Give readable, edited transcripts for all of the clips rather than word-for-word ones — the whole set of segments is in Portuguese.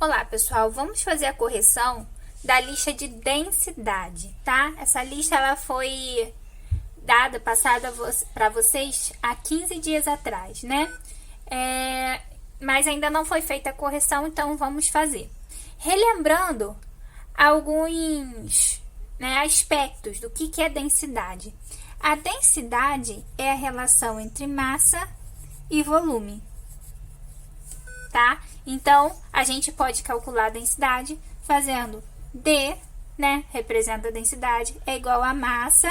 Olá, pessoal, vamos fazer a correção da lista de densidade, tá? Essa lista ela foi passada para vocês há 15 dias atrás, né? Mas ainda não foi feita a correção, então vamos fazer. Relembrando alguns aspectos do que é densidade. A densidade é a relação entre massa e volume, tá? Então, a gente pode calcular a densidade fazendo D, representa a densidade, é igual a massa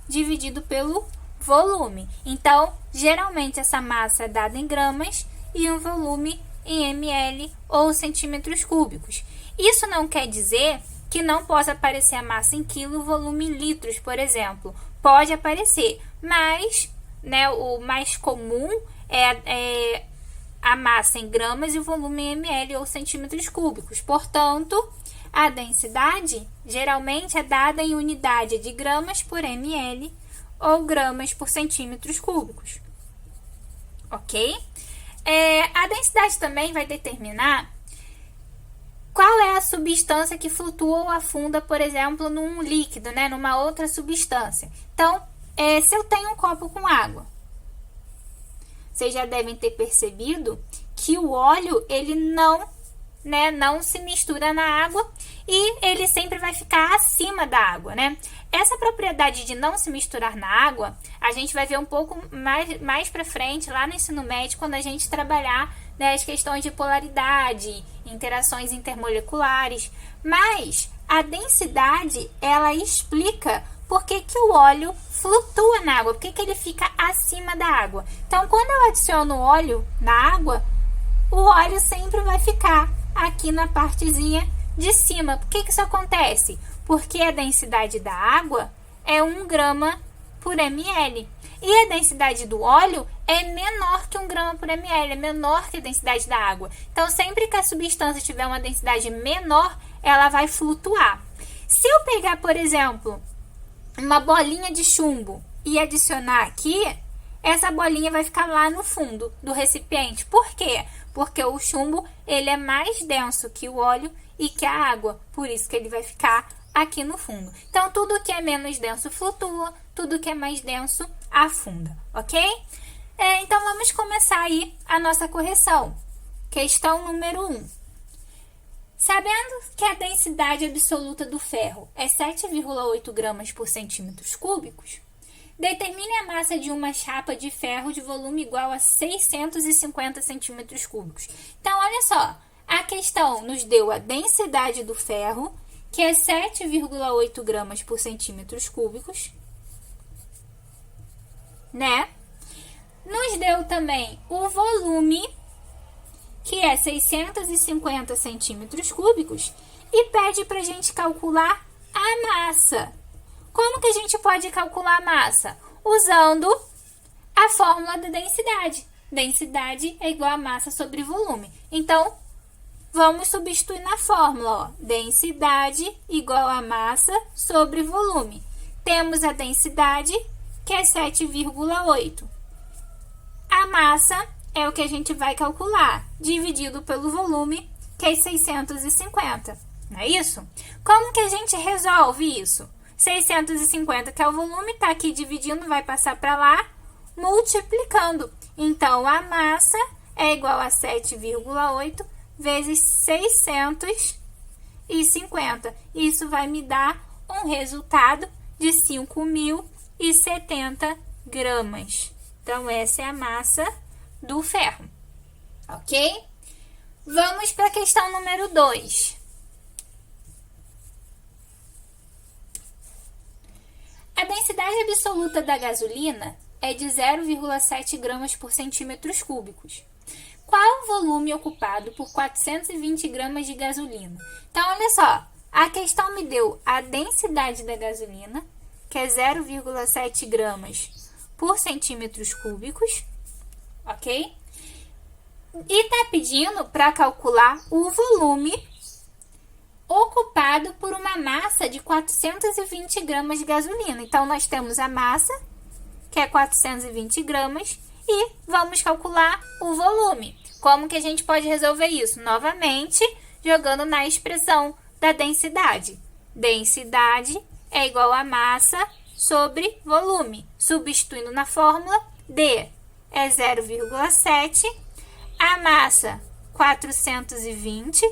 dividido pelo volume. Então, geralmente essa massa é dada em gramas e o volume em ml ou centímetros cúbicos. Isso não quer dizer que não possa aparecer a massa em quilo, o volume em litros, por exemplo. Pode aparecer, mas o mais comum é a massa em gramas e o volume em ml ou centímetros cúbicos. Portanto, a densidade geralmente é dada em unidade de gramas por ml ou gramas por centímetros cúbicos. Ok? A densidade também vai determinar qual é a substância que flutua ou afunda, por exemplo, num líquido, numa outra substância. Então, se eu tenho um copo com água, vocês já devem ter percebido que o óleo, ele não se mistura na água e ele sempre vai ficar acima da água, Essa propriedade de não se misturar na água, a gente vai ver um pouco mais para frente, lá no ensino médio, quando a gente trabalhar as questões de polaridade, interações intermoleculares. Mas a densidade, ela explica por que o óleo flutua na água, por que ele fica acima da água. Então, quando eu adiciono óleo na água, o óleo sempre vai ficar aqui na partezinha de cima. Por que isso acontece? Porque a densidade da água é 1 grama por ml. E a densidade do óleo é menor que 1 grama por ml, é menor que a densidade da água. Então, sempre que a substância tiver uma densidade menor, ela vai flutuar. Se eu pegar, por exemplo, uma bolinha de chumbo e adicionar aqui, essa bolinha vai ficar lá no fundo do recipiente. Por quê? Porque o chumbo, ele é mais denso que o óleo e que a água, por isso que ele vai ficar aqui no fundo. Então, tudo que é menos denso flutua, tudo que é mais denso afunda, ok? Então, vamos começar aí a nossa correção. Questão número 1. Sabendo que a densidade absoluta do ferro é 7,8 gramas por centímetros cúbicos, determine a massa de uma chapa de ferro de volume igual a 650 centímetros cúbicos. Então, olha só, a questão nos deu a densidade do ferro, que é 7,8 gramas por centímetros cúbicos, Nos deu também o volume, que é 650 centímetros cúbicos, e pede para a gente calcular a massa. Como que a gente pode calcular a massa? Usando a fórmula da densidade. Densidade é igual a massa sobre volume. Então, vamos substituir na fórmula, densidade igual a massa sobre volume. Temos a densidade, que é 7,8. A massa é o que a gente vai calcular, dividido pelo volume, que é 650, não é isso? Como que a gente resolve isso? 650, que é o volume, está aqui dividindo, vai passar para lá, multiplicando. Então, a massa é igual a 7,8 vezes 650. Isso vai me dar um resultado de 5.070 gramas. Então, essa é a massa do ferro, ok? Vamos para a questão número 2. A densidade absoluta da gasolina é de 0,7 gramas por centímetros cúbicos. Qual o volume ocupado por 420 gramas de gasolina? Então, olha só, a questão me deu a densidade da gasolina, que é 0,7 gramas por centímetros cúbicos, ok? E está pedindo para calcular o volume ocupado por uma massa de 420 gramas de gasolina. Então, nós temos a massa, que é 420 gramas, e vamos calcular o volume. Como que a gente pode resolver isso? Novamente, jogando na expressão da densidade. Densidade é igual a massa sobre volume. Substituindo na fórmula, D é 0,7, a massa 420,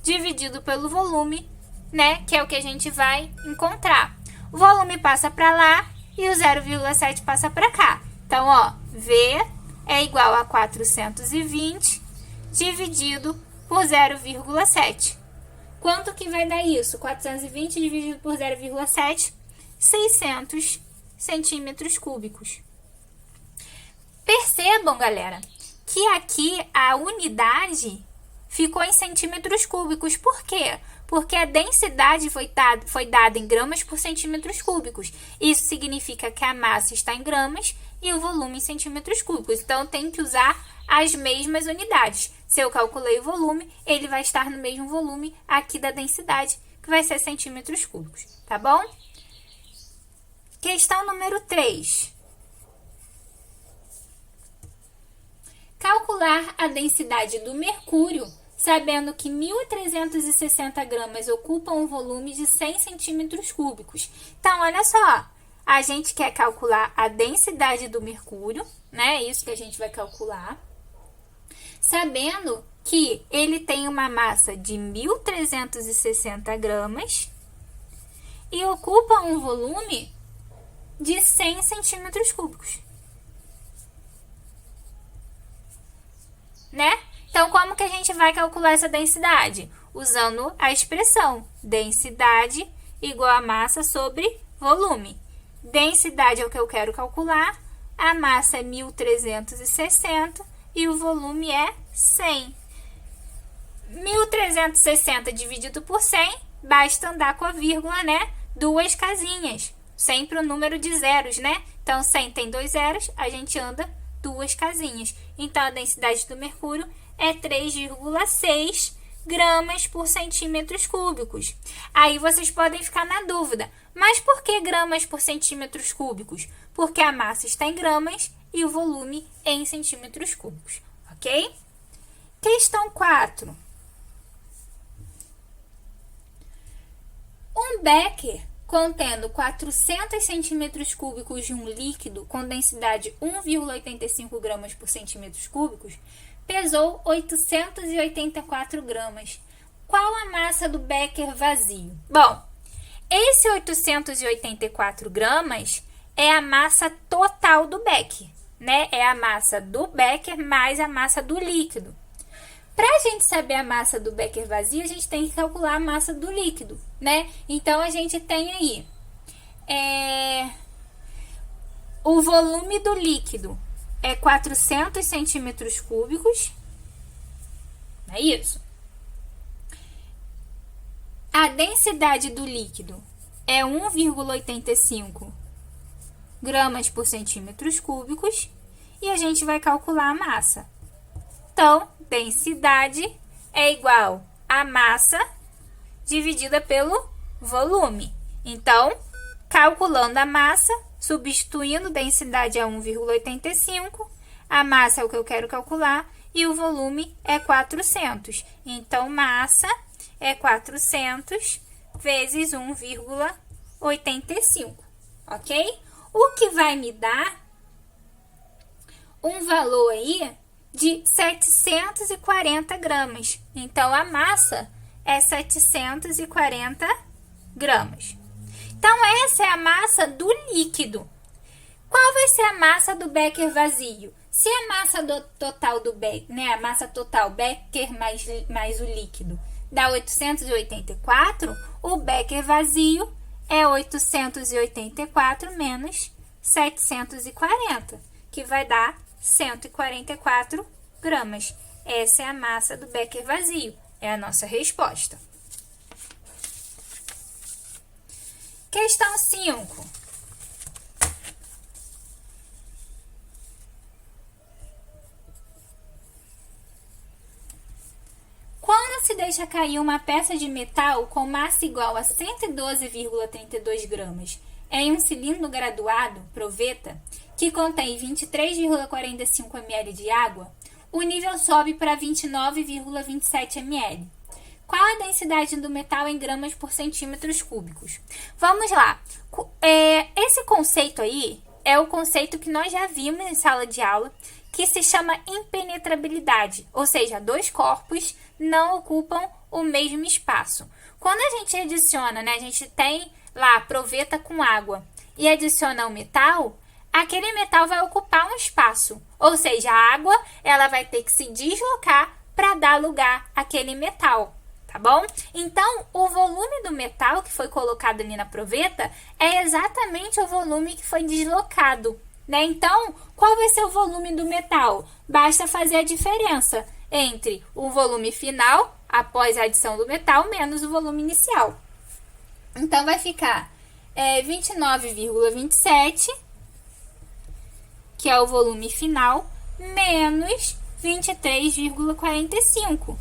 dividido pelo volume, né, que é o que a gente vai encontrar. O volume passa para lá e o 0,7 passa para cá. Então, ó, V é igual a 420 dividido por 0,7. Quanto que vai dar isso? 420 dividido por 0,7, 600 centímetros cúbicos. Percebam, galera, que aqui a unidade ficou em centímetros cúbicos. Por quê? Porque a densidade foi dada em gramas por centímetros cúbicos. Isso significa que a massa está em gramas e o volume em centímetros cúbicos. Então, tem que usar as mesmas unidades. Se eu calculei o volume, ele vai estar no mesmo volume aqui da densidade, que vai ser centímetros cúbicos, tá bom? Questão número 3. Calcular a densidade do mercúrio, sabendo que 1.360 gramas ocupam um volume de 100 centímetros cúbicos. Então, olha só, a gente quer calcular a densidade do mercúrio, né? Isso que a gente vai calcular. Sabendo que ele tem uma massa de 1.360 gramas e ocupa um volume de 100 centímetros cúbicos. Né? Então, como que a gente vai calcular essa densidade? Usando a expressão densidade igual a massa sobre volume. Densidade é o que eu quero calcular, a massa é 1.360 e o volume é 100. 1.360 dividido por 100, basta andar com a vírgula, né? 2 casinhas. Sempre o número de zeros, né? Então, 100 tem 2 zeros, a gente anda 2 casinhas. Então, a densidade do mercúrio é 3,6 gramas por centímetros cúbicos. Aí vocês podem ficar na dúvida, mas por que gramas por centímetros cúbicos? Porque a massa está em gramas e o volume em centímetros cúbicos, ok? Questão 4. Um becker contendo 400 centímetros cúbicos de um líquido com densidade 1,85 gramas por centímetros cúbicos pesou 884 gramas. Qual a massa do becker vazio? Bom, esse 884 gramas é a massa total do becker, né? É a massa do becker mais a massa do líquido. Para a gente saber a massa do becker vazio, a gente tem que calcular a massa do líquido, né? Então, a gente tem aí o volume do líquido é 400 centímetros cúbicos, é isso. A densidade do líquido é 1,85 gramas por centímetros cúbicos e a gente vai calcular a massa. Então, densidade é igual a massa dividida pelo volume. Então, calculando a massa, substituindo densidade a 1,85, a massa é o que eu quero calcular e o volume é 400. Então, massa é 400 vezes 1,85, ok? O que vai me dar um valor aí de 740 gramas. Então, a massa é 740 gramas. Então, essa é a massa do líquido. Qual vai ser a massa do becker vazio? Se a massa total do becker, né, a massa total becker mais o líquido dá 884, o becker vazio é 884 menos 740, que vai dar 144 gramas. Essa é a massa do becker vazio. É a nossa resposta. Questão 5. Quando se deixa cair uma peça de metal com massa igual a 112,32 gramas em um cilindro graduado, proveta, que contém 23,45 ml de água, o nível sobe para 29,27 ml. Qual a densidade do metal em gramas por centímetros cúbicos? Vamos lá. Esse conceito aí é o conceito que nós já vimos em sala de aula, que se chama impenetrabilidade, ou seja, dois corpos não ocupam o mesmo espaço. Quando a gente adiciona, né, a gente tem lá proveta com água e adiciona o metal, aquele metal vai ocupar um espaço, ou seja, a água ela vai ter que se deslocar para dar lugar àquele metal, tá bom? Então, o volume do metal que foi colocado ali na proveta é exatamente o volume que foi deslocado, né? Então, qual vai ser o volume do metal? Basta fazer a diferença entre o volume final, após a adição do metal, menos o volume inicial. Então, vai ficar 29,27, que é o volume final, menos 23,45,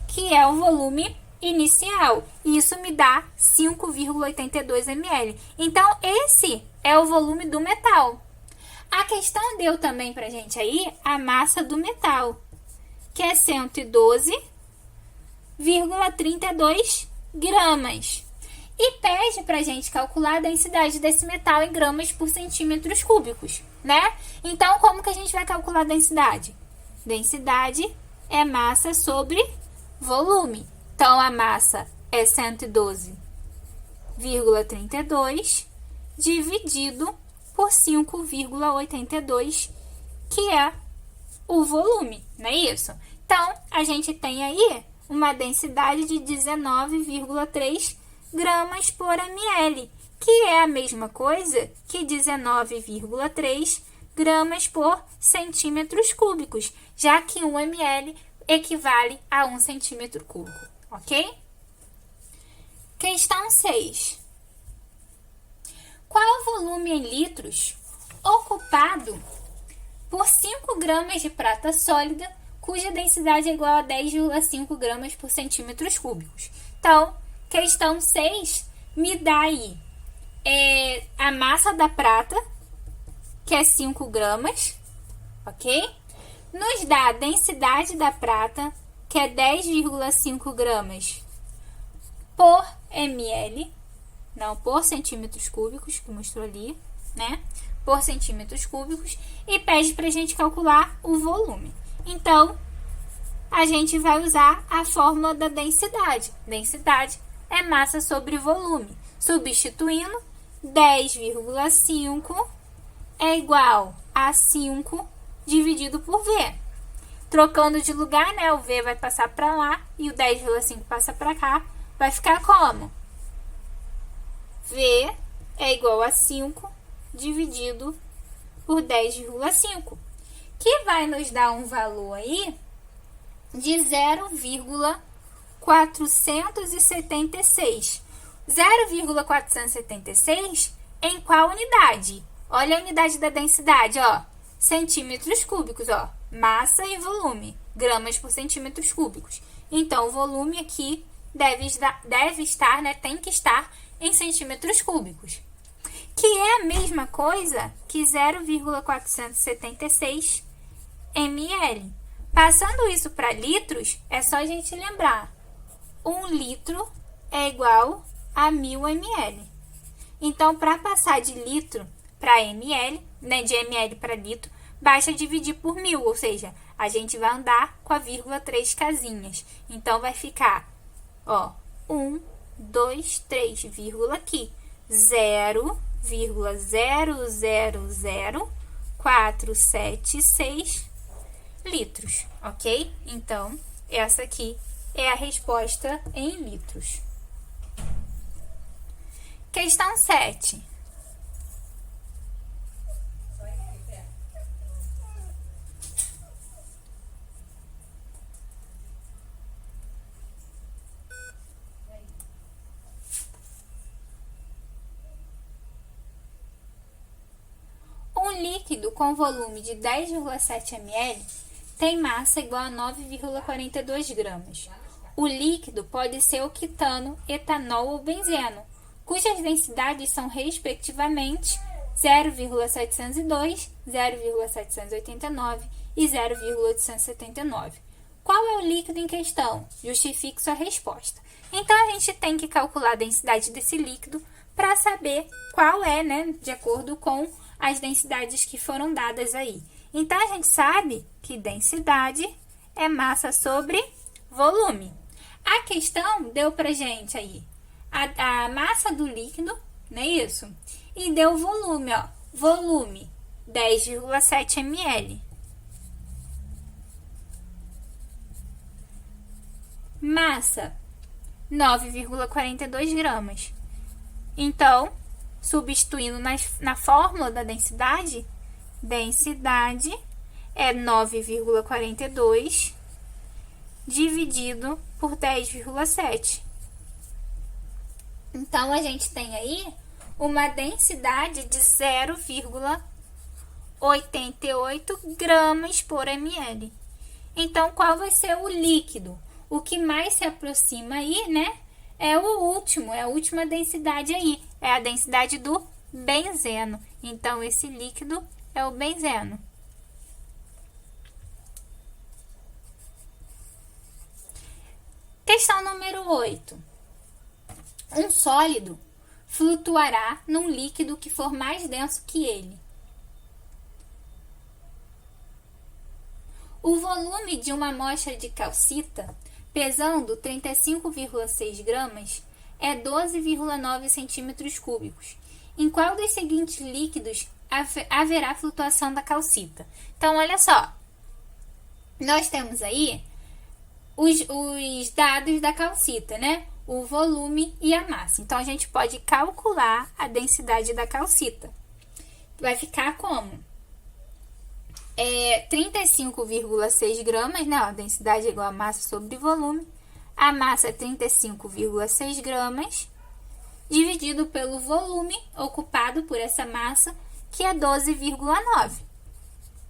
que é o volume inicial. Isso me dá 5,82 ml. Então, esse é o volume do metal. A questão deu também pra gente aí a massa do metal, que é 112,32 gramas. E pede pra gente calcular a densidade desse metal em gramas por centímetros cúbicos, né? Então, como que a gente vai calcular a densidade? Densidade é massa sobre volume. Então, a massa é 112,32 dividido por 5,82, que é o volume, não é isso? Então, a gente tem aí uma densidade de 19,3 gramas por ml, que é a mesma coisa que 19,3 gramas por centímetros cúbicos, já que 1 ml equivale a 1 centímetro cúbico, ok? Questão 6. Qual o volume em litros ocupado por 5 gramas de prata sólida, cuja densidade é igual a 10,5 gramas por centímetros cúbicos? Então, questão 6 me dá aí a massa da prata, que é 5 gramas, ok? Nos dá a densidade da prata, que é 10,5 gramas por ml, não por centímetros cúbicos, que mostrou ali, né? Por centímetros cúbicos, e pede para a gente calcular o volume. Então, a gente vai usar a fórmula da densidade. Densidade é massa sobre volume. Substituindo, 10,5 é igual a 5 dividido por V. Trocando de lugar, né? O V vai passar para lá e o 10,5 passa para cá. Vai ficar como? V é igual a 5 dividido por 10,5, que vai nos dar um valor aí de 0,476. 0,476 em qual unidade? Olha a unidade da densidade, ó. Centímetros cúbicos, ó. Massa e volume. Gramas por centímetros cúbicos. Então, o volume aqui deve estar, né? Tem que estar em centímetros cúbicos. Que é a mesma coisa que 0,476 ml. Passando isso para litros, é só a gente lembrar. 1 litro é igual a 1000 ml. Então, para passar de litro para ml, né, de ml para litro, basta dividir por 1000, ou seja, a gente vai andar com a vírgula 3 casinhas. Então, vai ficar, ó, 1, 2, 3, vírgula aqui, 0,000476 litros, ok? Então, essa aqui é a resposta em litros. Questão 7. Um líquido com volume de 10,7 ml tem massa igual a 9,42 gramas. O líquido pode ser octano, etanol ou benzeno, cujas densidades são, respectivamente, 0,702, 0,789 e 0,879. Qual é o líquido em questão? Justifique sua resposta. Então, a gente tem que calcular a densidade desse líquido para saber qual é, né, de acordo com as densidades que foram dadas aí. Então, a gente sabe que densidade é massa sobre volume. A questão deu pra gente aí a massa do líquido, não é isso? E deu o volume, ó. Volume 10,7 ml. Massa 9,42 gramas. Então, substituindo na fórmula da densidade, densidade é 9,42 dividido por 10,7. Então, a gente tem aí uma densidade de 0,88 gramas por ml. Então, qual vai ser o líquido? O que mais se aproxima aí, né, é o último, é a última densidade aí, é a densidade do benzeno. Então, esse líquido é o benzeno. Questão número 8. Um sólido flutuará num líquido que for mais denso que ele. O volume de uma amostra de calcita, pesando 35,6 gramas, é 12,9 centímetros cúbicos. Em qual dos seguintes líquidos haverá flutuação da calcita? Então, olha só. Nós temos aí os dados da calcita, né? O volume e a massa. Então, a gente pode calcular a densidade da calcita. Vai ficar como? 35,6 gramas, né? A densidade é igual a massa sobre volume. A massa é 35,6 gramas, dividido pelo volume ocupado por essa massa, que é 12,9.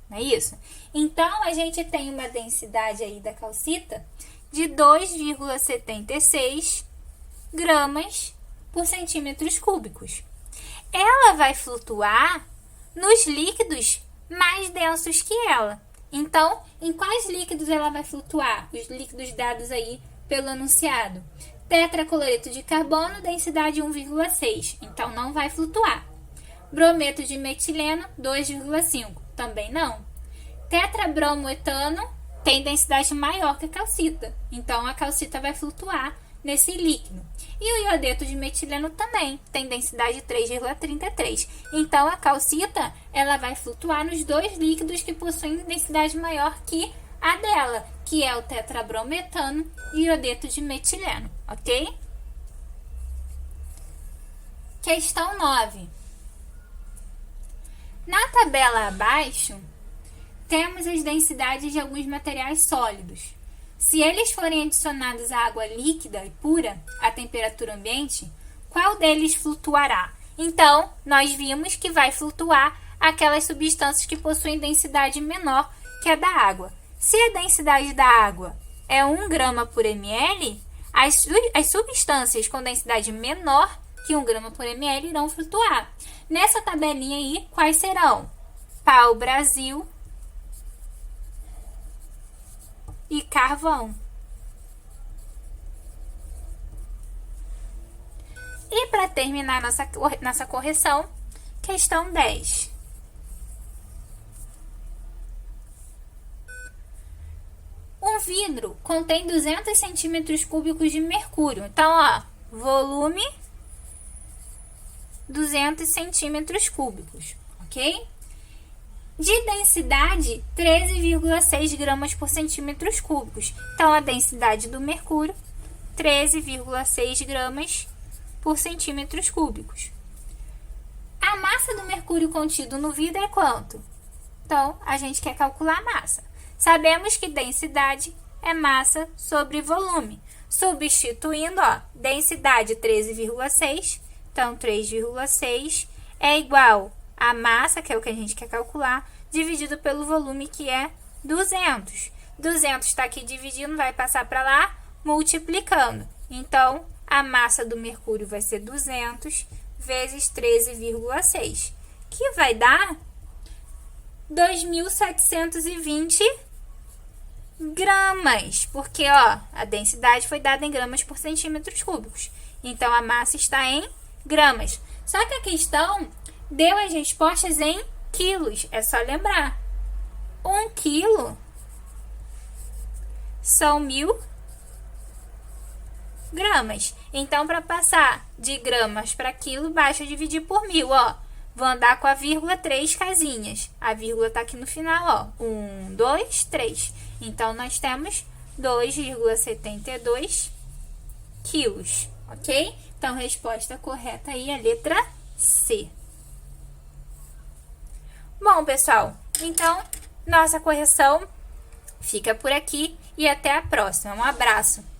Não é isso? Então, a gente tem uma densidade aí da calcita de 2,76 gramas por centímetros cúbicos. Ela vai flutuar nos líquidos mais densos que ela. Então, em quais líquidos ela vai flutuar? Os líquidos dados aí pelo enunciado. Tetracloreto de carbono, densidade 1,6. Então, não vai flutuar. Brometo de metileno, 2,5. Também não. Tetrabromoetano tem densidade maior que a calcita. Então, a calcita vai flutuar nesse líquido. E o iodeto de metileno também tem densidade 3,33. Então, a calcita ela vai flutuar nos dois líquidos que possuem densidade maior que a dela, que é o tetrabrometano e o iodeto de metileno, ok? Questão 9. Na tabela abaixo, temos as densidades de alguns materiais sólidos. Se eles forem adicionados à água líquida e pura, à temperatura ambiente, qual deles flutuará? Então, nós vimos que vai flutuar aquelas substâncias que possuem densidade menor que a da água. Se a densidade da água é 1 grama por ml, as substâncias com densidade menor que 1 grama por ml irão flutuar. Nessa tabelinha aí, quais serão? Pau-brasil e carvão. E para terminar nossa correção, questão 10. Um vidro contém 200 centímetros cúbicos de mercúrio. Então, ó, volume 200 centímetros cúbicos, ok? De densidade, 13,6 gramas por centímetros cúbicos. Então, a densidade do mercúrio, 13,6 gramas por centímetros cúbicos. A massa do mercúrio contido no vidro é quanto? Então, a gente quer calcular a massa. Sabemos que densidade é massa sobre volume. Substituindo, ó, densidade 13,6, então 3,6 é igual a massa, que é o que a gente quer calcular, dividido pelo volume, que é 200. 200 está aqui dividindo, vai passar para lá, multiplicando. Então, a massa do mercúrio vai ser 200 vezes 13,6, que vai dar 2.720 gramas, porque, ó, a densidade foi dada em gramas por centímetros cúbicos. Então, a massa está em gramas. Só que a questão deu as respostas em quilos. É só lembrar. 1 quilo são 1000 gramas. Então, para passar de gramas para quilo, basta dividir por 1000, ó. Vou andar com a vírgula 3 casinhas. A vírgula tá aqui no final, ó. 1, 2, 3. Então, nós temos 2,72 quilos, ok? Então, resposta correta aí é a letra C. Bom, pessoal, então, nossa correção fica por aqui e até a próxima. Um abraço!